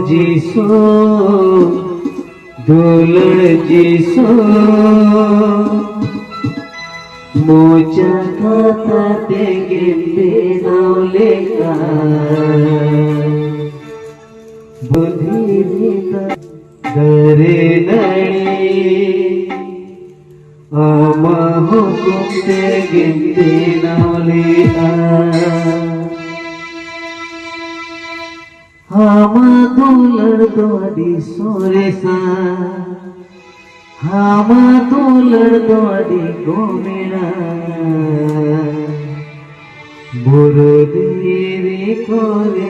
जिसो दुलड़ जिसो mocha खाता तेगे बेनौले का बुद्धि करे नड़ी आमा हुकुम तेगे बेनौले का हामा दुलड़ दोड़ी सोरेसा हामा दुलड़ दोड़ी गोमेरा बुरु दीरी कोरे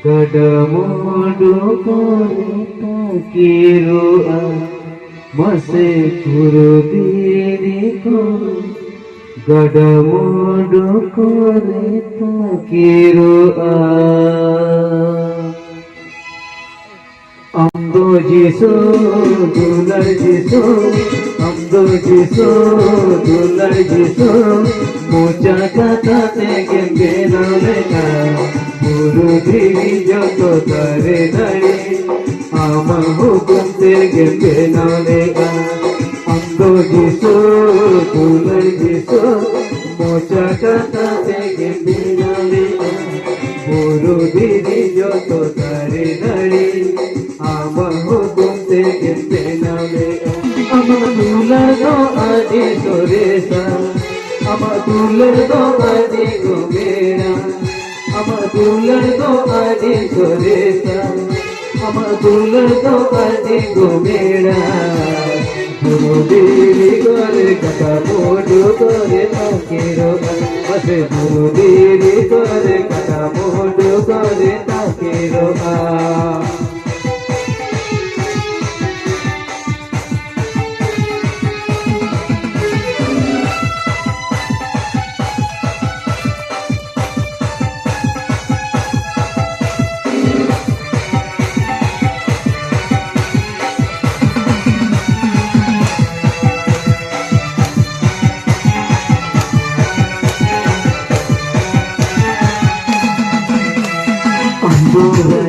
गडमुडु कोरे ताकिरो मसे बुरु दीरी कोरे गडमुडु कोरे ताकिरो अम्दो जिसो दुलड़ जिसो अम्दो जिसो दुलड़ जिसो मोचा खाता तेगे बेनौले का बुरु दीरी जतो तारे नड़ी आमा हुकुम तेगे बेनौले का अम्दो जिसो दुलड़ जिसो मोचा खाता तेगे बेनौले का बुरु दीरी जतो तारे नड़ी आमा हुकुम तेगे बेनौले आमा दुलड़ दो आदि सोरेसा आमा दुलड़ दो आदि गोमेरा आमा दुलड़ दो आदि सोरेसा आमा दुलड़ दो आदि गोमेरा बुरु दीरी करे कथा मोडु करे ताकिरो मसे बुरु दीरी करे कथा मोडु करे ताकिरो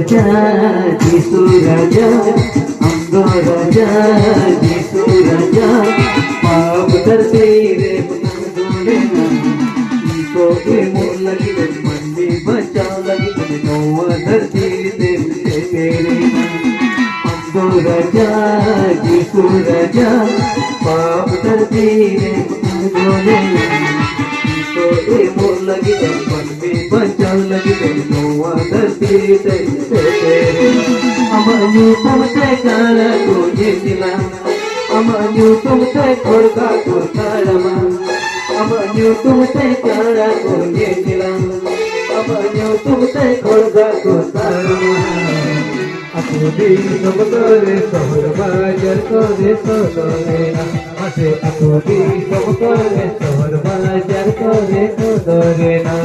राजा जिसु राजा अम्दो राजा जिसु राजा पाप धरती रे दोले को के मोल लगी मन में बचाव लगी नौवा धरती दे मेरे अम्दो राजा जिसु राजा पाप धरती रे दोले को के मोल लगी मन में बचाव लगी नौवा धरती दे अमन्यु तुमसे काल को जिला अमन्यु तुमसे खोड़का को तारमा अमन्यु तुमसे काल को जिला अमन्यु तुमसे खोड़का को तारमा अकुदी सब करे शहर बाजार करे सोदरे असे अकुदी सब करे शहर बाजार करे सोदरे ना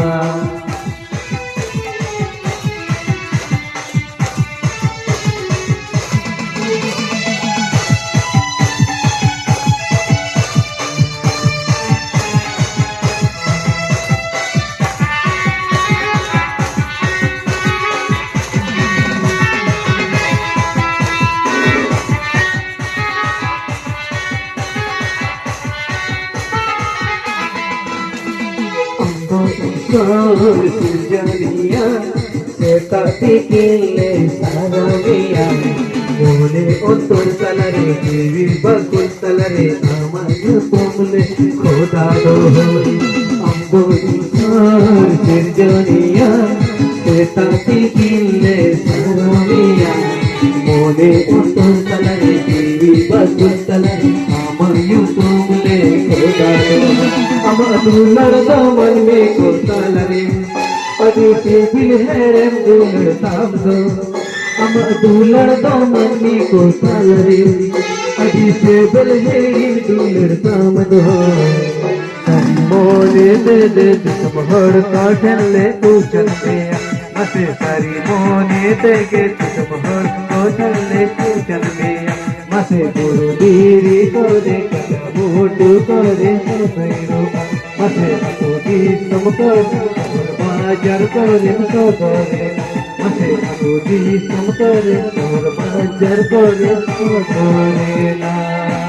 सुजनिया से ताती किले सारविया मोने उत्तर तलरे देवी बकुल तलरे आमायु तुमने खोदा दो अम्बोरी सुजनिया से ताती किले सारविया मोने उत्तर तलरे देवी बकुल तलरे आमायु तुमने खोदा दो दुलड़ दो मन में को तलरे अभी से दिल है रे दुलड़ ताम दो हम दुलड़ दो मन में को तलरे अभी से दिल है दुलड़ ताम दो मोने दे समहड़ काठन ले पूछन पे असे सारी मोने दे के समहड़ काठन ले पूछन पे मसे गुरु दीरी को दे मोटू को दे सैरो मसे अकुदी तुम को बाजार को दे सो को दे मसे পরিশ্রম করে তোর বাজার করে করে না